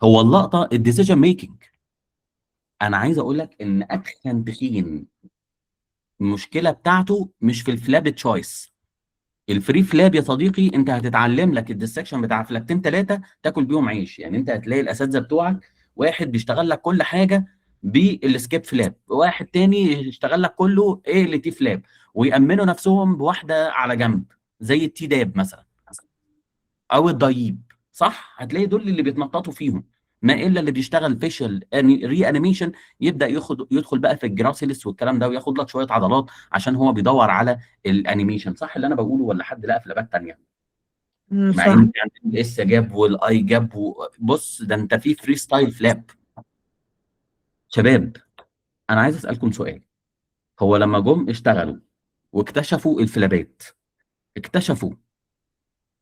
هو اللقطه الديسيجن ميكنج. انا عايز اقول لك ان اتخن تخين المشكله بتاعته مش في الفلاب تشويس. الفري فلاب يا صديقي انت هتتعلم لك الديسكشن بتاع فلابتين ثلاثه تاكل بيهم عيش. يعني انت هتلاقي الاساتذه بتوعك واحد بيشتغل لك كل حاجه بالسكيب فلاب، واحد تاني يشتغل لك كله ايه اللي تي فلاب، ويأمنوا نفسهم بواحده على جنب زي التي داب مثلا او الضيب. صح، هتلاقي دول اللي بيتنططوا فيهم. ما الا اللي بيشتغل فيشل ري انيميشن يبدا يدخل بقى في الجراسيلس والكلام ده وياخد لك شويه عضلات عشان هو بيدور على الانيميشن. صح اللي انا بقوله ولا حد لقى فلابات تانيه؟ مع صح. ان يعني الاس جاب والاي جاب بص ده انت في فري ستايل فلاب. شباب انا عايز اسالكم سؤال. هو لما جم اشتغلوا واكتشفوا الفلابات، اكتشفوا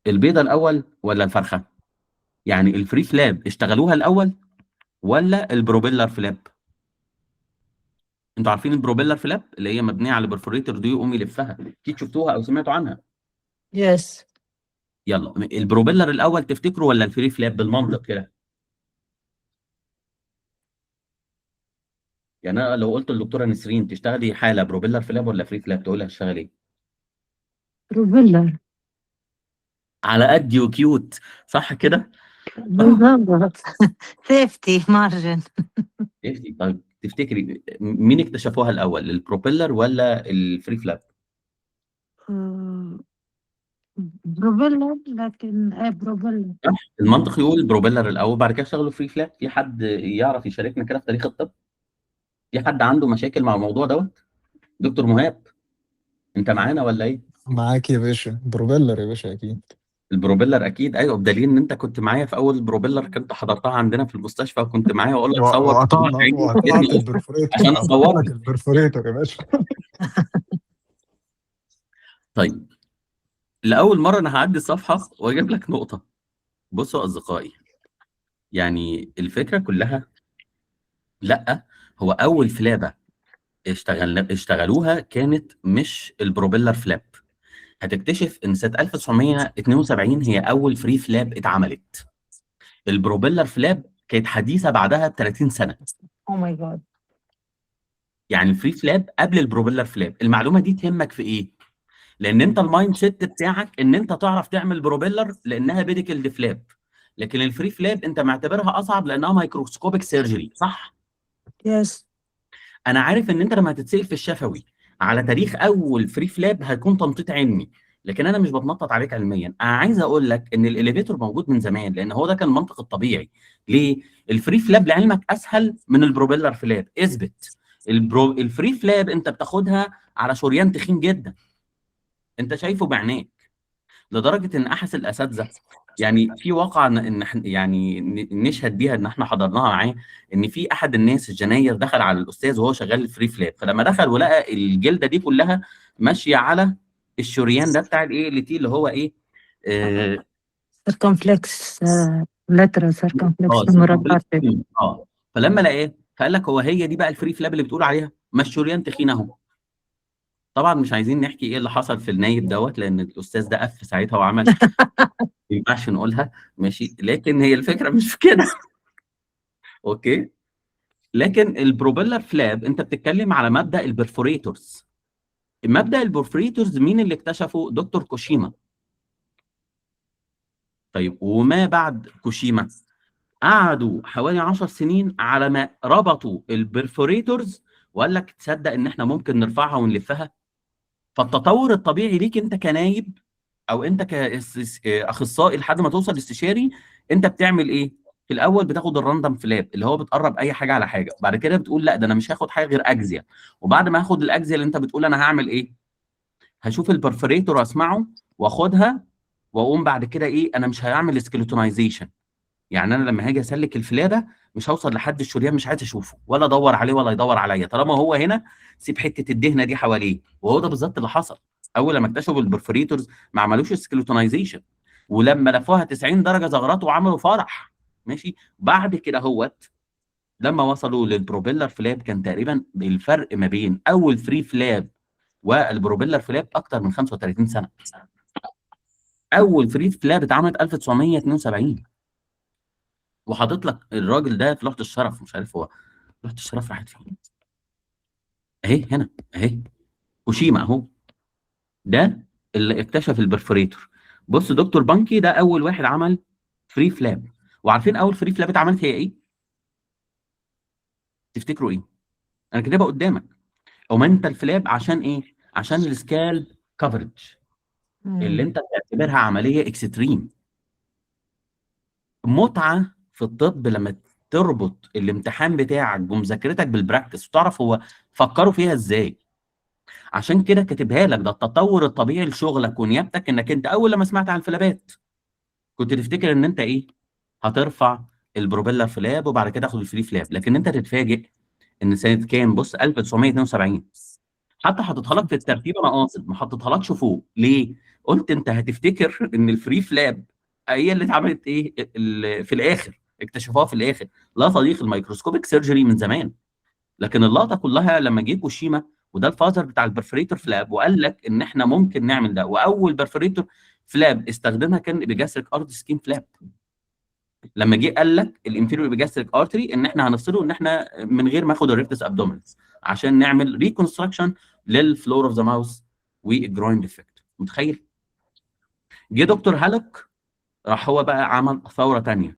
البيضه الاول ولا الفرخه؟ يعني الفري فلاب اشتغلوها الاول ولا البروبيلر فلاب؟ انتوا عارفين البروبيلر فلاب اللي هي مبنيه على برفوريتور دي يقوم يلفها، اكيد شفتوها او سمعتوا عنها. يس. يلا البروبيلر الاول تفتكروا ولا الفري فلاب بالمنطق كده؟ يعني انا لو قلت للدكتوره نسرين تشتغلي حاله بروبيلر فلاب ولا فري فلاب تقول لي هشتغل ايه؟ بروبيلر. على قدي وكيوت، صح كده؟ بالضبط. سيفتي مارجن. طيب تفتكري مين اكتشفوها الاول، البروبيلر ولا الفري فلاب؟ بروبيلر، لكن ايه بروبيلر. صح؟ المنطق يقول البروبيلر الاول بعد كده اشتغلوا فري فلاب. في حد يعرف يشاركنا كده في تاريخ الطب؟ في حد عنده مشاكل مع الموضوع دوت؟ دكتور مهاب انت معانا ولا ايه؟ معاك يا باشا، بروبيلر يا باشا اكيد. البروبيلر اكيد، ايوه، بدليل ان انت كنت معايا في اول البروبيلر كنت حضرتها عندنا في المستشفى وكنت معايا واقول لك صور، كنت بقول وقطعنا عيني وقطعت وجبتني البرفوريتور، عشان قطعت لك اصورها. البرفوريتور يا باشا. طيب لاول مره انا هعدي الصفحه واجيب لك نقطه. بصوا يا اصدقائي، يعني الفكره كلها، لا، هو اول فلابه اشتغلوها كانت مش البروبيلر فلاب. هتكتشف ان سنه 1972 هي اول فري فلاب اتعملت. البروبيلر فلاب كانت حديثه بعدها ب 30 سنه. او ماي جاد. يعني الفري فلاب قبل البروبيلر فلاب. المعلومه دي تهمك في ايه؟ لان انت المايند سيت بتاعك ان انت تعرف تعمل بروبيلر لانها بيديكلد فلاب، لكن الفري فلاب انت معتبرها اصعب لانها مايكروسكوبيك سيرجري. صح؟ يس. انا عارف ان انت لما هتتسال في الشفوي على تاريخ اول فري فلاب هيكون تنطيط علمي، لكن انا مش بتنطط عليك علميا. انا عايز اقول لك ان الاليفيتور موجود من زمان لان هو ده كان المنطق الطبيعي. ليه؟ الفري فلاب لعلمك اسهل من البروبيلر فلاب. اثبت. الفري فلاب انت بتاخدها على شريان تخين جدا، انت شايفه بعينيك، لدرجه ان احد الاساتذه، يعني في واقعه ان يعني نشهد بيها ان احنا حضرناها معاه، ان في احد الناس الجناير دخل على الاستاذ وهو شغال الفري فلاب، فلما دخل ولقى الجلده دي كلها ماشيه على الشريان ده بتاع الايه اللي تي اللي هو ايه، سيركمفلكس. لاترال سيركمفلكس سيركمفلكس. مربعات. فلما لقاه فقال لك هو هي دي بقى الفري فلاب اللي بتقول عليها، ما الشريان تخين اهو. طبعا مش عايزين نحكي ايه اللي حصل في النايب دوت لان الاستاذ ده قف ساعتها وعمل، ما ينفعش نقولها ماشي، لكن هي الفكره مش في كده. اوكي. لكن البروبيلر فلاب انت بتتكلم على مبدا البرفوريتورز. مبدا البرفوريتورز مين اللي اكتشفه؟ دكتور كوشيما. طيب وما بعد كوشيما قعدوا حوالي 10 سنين على ما ربطوا البرفوريتورز وقال لك تصدق ان احنا ممكن نرفعها ونلفها. فالتطور الطبيعي ليك انت كنايب او انت كاخصائي لحد ما توصل لاستشاري، انت بتعمل ايه؟ في الاول بتاخد الراندوم فلاب اللي هو بتقرب اي حاجه على حاجه، بعد كده بتقول لا ده انا مش هاخد حاجه غير اجزيه، وبعد ما اخد الاجزيه اللي انت بتقول انا هعمل ايه؟ هشوف البرفوريتور اسمعه واخدها واقوم بعد كده ايه، انا مش هعمل سكيلتونايزيشن. يعني انا لما هاجي اسلك الفلابه مش هوصل لحد الشريان، مش عايز اشوفه ولا ادور عليه ولا يدور عليا، طالما هو هنا سيب حته الدهنه دي حواليه. وهو ده بالظبط اللي حصل. اول لما اكتشفوا البرفوريتورز ما عملوش سكيلتونايزيشن، ولما لفوها 90 درجه زغرطوا وعملوا فرح. ماشي. بعد كده هوت لما وصلوا للبروبيلر فلاب كان تقريبا الفرق ما بين اول فري فلاب والبروبيلر فلاب اكتر من 35 سنه. اول فري فلاب اتعملت 1972. وحاطط لك الراجل ده في لوحه الشرف، مش عارف هو لوحه الشرف راحت فين. اهي هنا اهي كوشيما اهو، ده اللي اكتشف البرفوريتور. بص دكتور بانكي ده اول واحد عمل فري فلاب. وعارفين اول فري فلاب اتعملت هي ايه؟ تفتكروا ايه؟ انا كاتبها قدامك. اومنتال فلاب عشان ايه؟ عشان السكال كفرج اللي انت بتعتبرها عمليه اكستريم. متعه في الطب لما تربط الامتحان بتاعك بمذاكرتك بالبراكتس وتعرف هو فكروا فيها ازاي. عشان كده كاتبها لك، ده التطور الطبيعي لشغلك ونيابتك، انك انت اول لما سمعت عن الفلابات كنت تفتكر ان انت ايه؟ هترفع البروبيلر فلاب وبعد كده تاخد الفري فلاب، لكن انت تتفاجئ ان سنه كام؟ بص 1972. حتى حاططها لك في الترتيب، انا قاصد ما حطيتهالكش فوق ليه؟ قلت انت هتفتكر ان الفري فلاب هي اللي اتعملت ايه في الاخر، اكتشفوها في الاخر. لا صديق، الميكروسكوبيك سيرجري من زمان. لكن اللقطه كلها لما جه كوشيما، وده الفازر بتاع البرفوريتور فلاب، وقال لك ان احنا ممكن نعمل ده. واول برفوريتور فلاب استخدمها كان بجاستريك ارت سكين فلاب. لما جه قال لك الانفيريور بيجاستريك ارتري ان احنا هنفصله، ان احنا من غير ما اخد الريكتس ابدومينس عشان نعمل ريكونستراكشن للفلور اوف ذا ماوس والجروين ديفكت. متخيل؟ جه دكتور هالوك راح هو بقى عمل ثوره ثانيه.